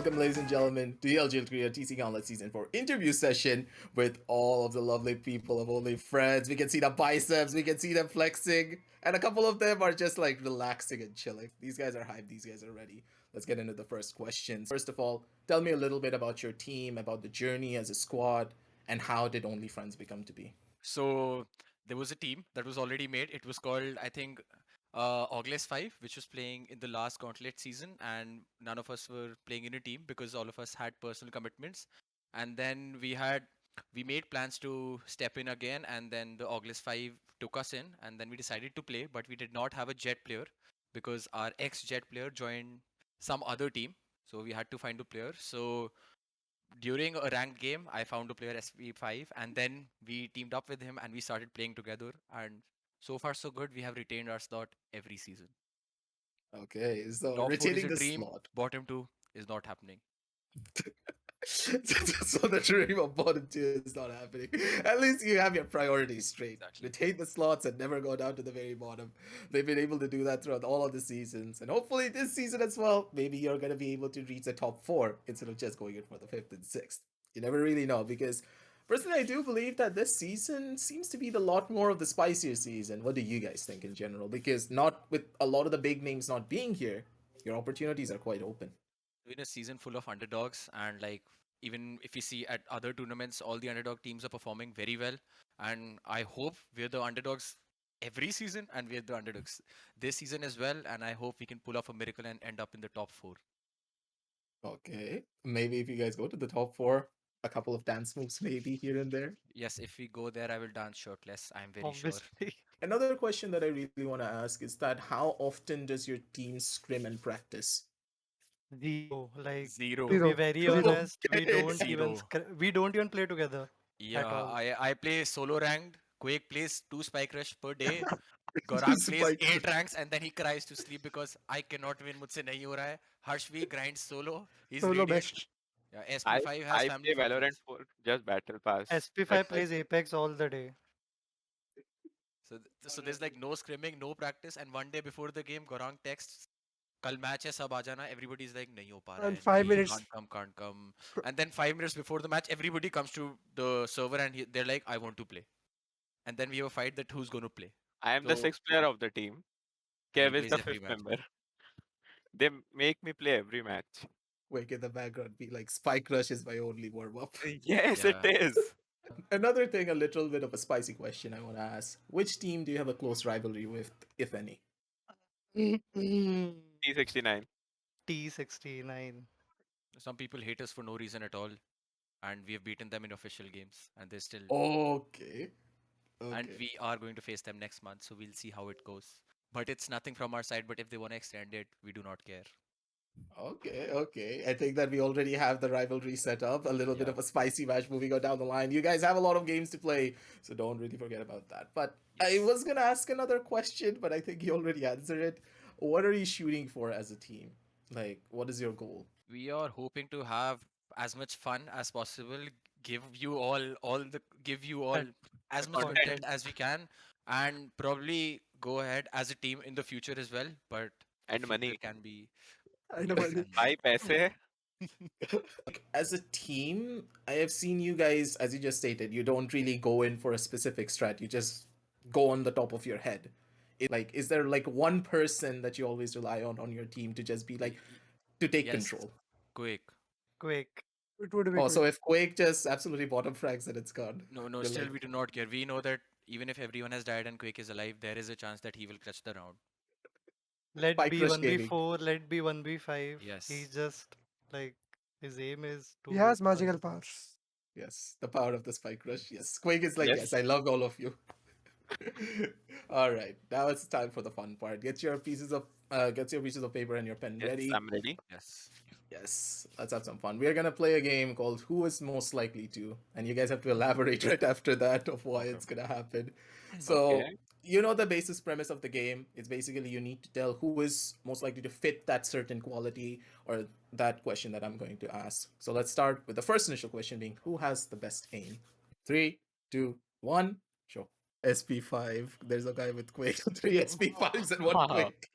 welcome, ladies and gentlemen, to the ULTRAGEAR TC Gauntlet Season 4 interview session with all of the lovely people of OnlyFriends. We can see the biceps, we can see them flexing, and a couple of them are just like relaxing and chilling. These guys are hyped, these guys are ready. Let's get into the first questions. First of all, tell me a little bit about your team, about the journey as a squad, and how did OnlyFriends become to be? So there was a team that was already made. It was called, I think, August 5, which was playing in the last Gauntlet season, and none of us were playing in a team because all of us had personal commitments. And then we made plans to step in again, and then the August 5 took us in, and then we decided to play, but we did not have a Jet player because our ex-Jet player joined some other team. So we had to find a player. So during a ranked game, I found a player SP5, and then we teamed up with him and we started playing together. And so far, so good. We have retained our slot every season. Okay, so Top 4 is retaining a the dream, slot. bottom 2 is not happening. So the dream of bottom two is not happening. At least you have your priorities straight. Exactly. Retain the slots and never go down to the very bottom. They've been able to do that throughout all of the seasons, and hopefully this season as well. Maybe you're gonna be able to reach the top four instead of just going in for the fifth and sixth. You never really know because. Personally, I do believe that this season seems to be the lot more of the spicier season. What do you guys think in general? Because not with a lot of the big names not being here, your opportunities are quite open. In a season full of underdogs, and like even if you see at other tournaments, all the underdog teams are performing very well. And I hope we're the underdogs every season, and we're the underdogs this season as well. And I hope we can pull off a miracle and end up in the top 4. Okay. Maybe if you guys go to the top four, a couple of dance moves maybe here and there. Yes, if we go there, I will dance shirtless. I'm very sure. Obviously. Another question that I really want to ask is that how often does your team scrim and practice? Zero. Like, to Zero. be Zero. very Zero. honest, we don't even Zero. we don't even play together Yeah, at all. I play solo ranked. Quake plays 2 spike rush per day. Gaurang plays Spike. 8 ranks and then he cries to sleep because I cannot win. मुझसे नहीं हो रहा है. Harshvi grinds solo. He's Solo radiant. best. Yeah, I SP5 has I family play Valorant functions. for just Battle Pass. That's SP5 like plays Apex all the day. So there's like no scrimming, no practice, and one day before the game, Gaurang texts, कल match है सब आ जाना. Everybody's like नहीं हो पा रहा And है, five नहीं, minutes. can't come. And then 5 minutes before the match, everybody comes to the server and they're like, I want to play. And then we have a fight that who's going to play. I am the So sixth player of the team. and he Kev is plays the every fifth match. member. They make me play every match. Wake in the background, be like, Spike Rush is my only warm up. Yes, it Yeah. is. Another thing, a little bit of a spicy question I want to ask. Which team do you have a close rivalry with, if any? T69. T69. Some people hate us for no reason at all, and we have beaten them in official games, and they're still. Okay. And Okay. we are going to face them next month, so we'll see how it goes. But it's nothing from our side. But if they want to extend it, we do not care. Okay, okay. I think that we already have the rivalry set up. A little bit Yeah. of a spicy match moving on down the line. You guys have a lot of games to play, so don't really forget about that. But I Yes. was gonna ask another question, but I think you already answered it. What are you shooting for as a team? Like, what is your goal? We are hoping to have as much fun as possible. Give you all At as much Content. content content. as we can, and probably go ahead as a team in the future as well. But the And future money. can be I know yes money. and Bhai paise. Like, as a team, I have seen you guys, as you just stated, you don't really go in for a specific strat. You just go on the top of your head. Like, is there like one person that you always rely on your team to just be like to take yes, control? quick. Quake. It would be Oh, so quick. if Quake just absolutely bottom frags, then it's gone. No, You're still like, we do not care. We know that even if everyone has died and Quake is alive, there is a chance that he will clutch the round. Let Spike be Rush Gaming. 1v4, let be 1v5. Yes. He's just like his aim is He too has good. magical powers. Yes, the power of the Spike Rush. Yes, Quake is like, yes, Yes. I love all of you. All right, now it's time for the fun part. Get your pieces of paper and your pen Yes, ready. I'm ready. Yes. Yes, let's have some fun. We are gonna play a game called Who is Most Likely to, and you guys have to elaborate right after that of why Okay. it's gonna happen. So Okay. you know the basis premise of the game. It's basically you need to tell who is most likely to fit that certain quality or that question that I'm going to ask. So let's start with the first initial question being who has the best aim? 3, 2, 1, show. SP5. There's a guy with Quake. Three SP5s and one Wow. Quake.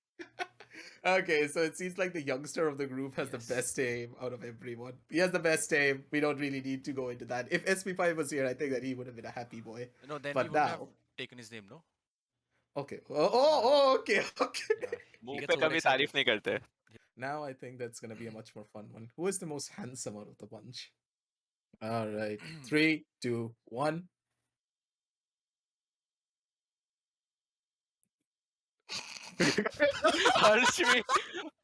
Okay, so it seems like the youngster of the group has the Yes. best aim out of everyone. He has the best aim. We don't really need to go into that. If SP5 was here, I think that he would have been a happy boy. No, then we But wouldn't have now, taken his name, no? okay. Oh, okay, okay. Yeah. He मुंह gets पे कभी overexcited. तारीफ नहीं करते. Now I think that's gonna be a much more fun one. Who is the most handsome out of the bunch? All right, 3, 2, 1. Harshmi,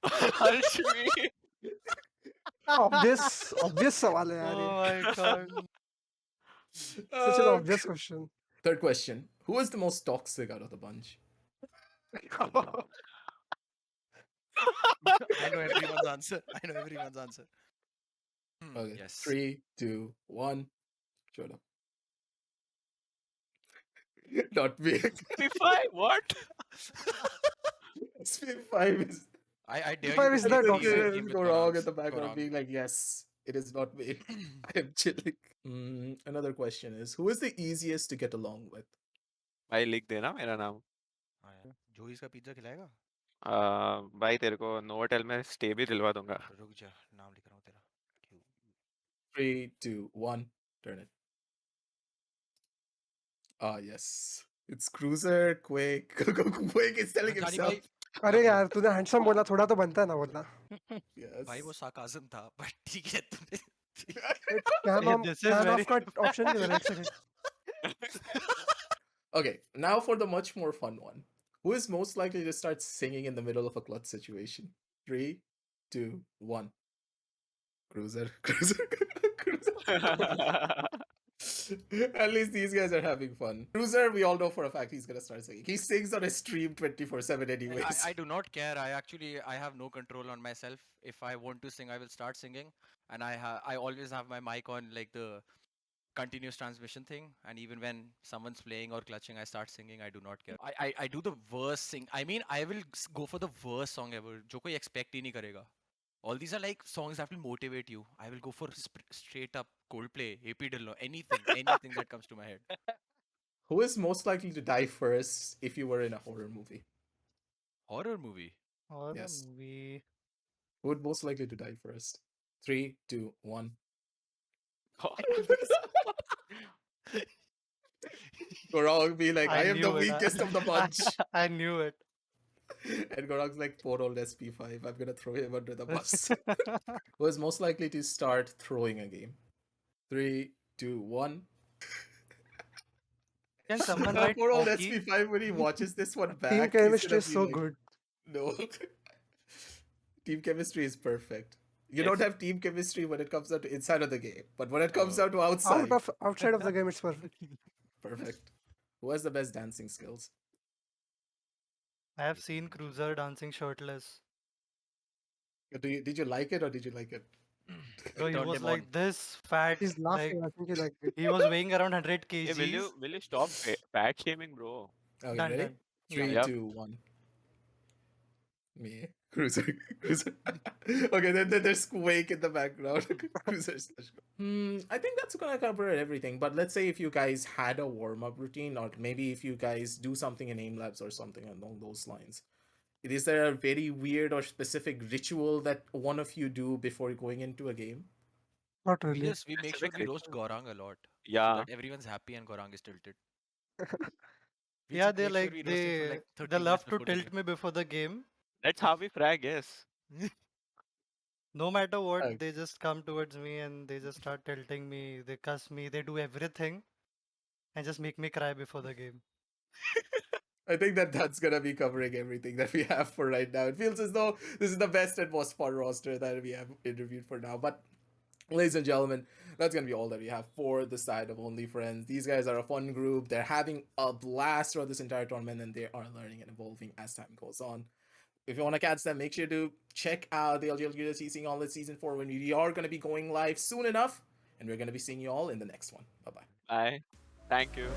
Harshmi. obvious सवाल है यार ये. Oh my god. Such an Uh, obvious question. Third question: Who is the most toxic out of the bunch? I know everyone's answer. I know everyone's answer. Okay, Yes. 3, 2, 1. Shut up. Not me. SP5, what? SP5 is. I dare If I you was to that play toxic- the Go game with wrong Gorans. at the background, Gorang. being like, "Yes, it is not me. I am chilling." Another question is: Who is the easiest to get along with? भाई लिख देना मेरा नाम. हाँ यार, जोई इसका pizza खिलाएगा? भाई तेरे को नोवोटेल में स्टे भी दिलवा दूंगा. रुक जा, नाम लिख रहा हूँ तेरा. क्यों? 3, 2, 1. Turn it. Ah, yes. It's Cruiser, Quake. Quake is telling जानी himself. भाई, अरे यार तूने हैंडसम बोला, थोड़ा तो बनता है ना बोलना. Yes. भाई वो sarcasm था, but ठीक है तुमने. Can Yeah, on this is can very- off का option नहीं है. एक second. Okay, now for the much more fun one. Who is most likely to start singing in the middle of a clutch situation? 3, 2, 1. Cruiser, Cruiser, Cruiser. At least these guys are having fun. Cruiser, we all know for a fact he's gonna start singing. He sings on his stream 24/7 anyways. I do not care. I have no control on myself. If I want to sing, I will start singing, and I always have my mic on like the continuous transmission thing, and even when someone's playing or clutching, I start singing. I do not care. I do the worst sing. I mean, I will go for the worst song ever. जो कोई expect ही नहीं करेगा. All these are like songs that will motivate you. I will go for straight up Coldplay, AP Dillon, anything that comes to my head. Who is most likely to die first if you were in a horror movie? Horror movie. Horror Yes. movie. Who would most likely to die first? 3, 2, 1. Gorong be like, I am the knew it. weakest of the bunch. I knew it. And Gorong's like, poor old SP5. I'm gonna throw him under the bus. Who is most likely to start throwing a game? 3, 2, 1. Can someone write Poor old hockey? SP5 when he watches this one back. Team he's chemistry gonna is be so like, good. No. Team chemistry is perfect. You don't have team chemistry when it comes out to inside of the game, but when it comes out to outside, Outside of the game, it's perfect. perfect. Who has the best dancing skills? I have seen Cruiser dancing shirtless. Did you like it or did you like it? Bro, he Turned was him like on. this fat. He's laughing. I think he liked it. He was weighing around 100 Hey, kgs. will you stop fat shaming, bro? Okay, Done, ready? done. 3, Yep. 2, 1. Me. Cruiser. Cruiser. Okay, then there's Quake in the background. Cruiser slash. I think that's gonna cover everything. But let's say if you guys had a warm-up routine, or maybe if you guys do something in aim labs or something along those lines. Is there a very weird or specific ritual that one of you do before going into a game? Not really. Yes, we make sure Specific we roast ritual. Gorang a lot. So Yeah. that everyone's happy and Gorang is tilted. We Yeah, just they make sure like we roast him for like 30 they love minutes to before the tilt game. me before the game. That's how we frag, yes. No matter what, Okay. they just come towards me and they just start tilting me. They cuss me. They do everything, and just make me cry before the game. I think that's gonna be covering everything that we have for right now. It feels as though this is the best and most fun roster that we have interviewed for now. But ladies and gentlemen, that's gonna be all that we have for the side of OnlyFriends. These guys are a fun group. They're having a blast throughout this entire tournament, and they are learning and evolving as time goes on. If you want to catch them, make sure to check out the ULTRAGEAR All This Season 4 when we are going to be going live soon enough. And we're going to be seeing you all in the next one. Bye-bye. Bye. Thank you.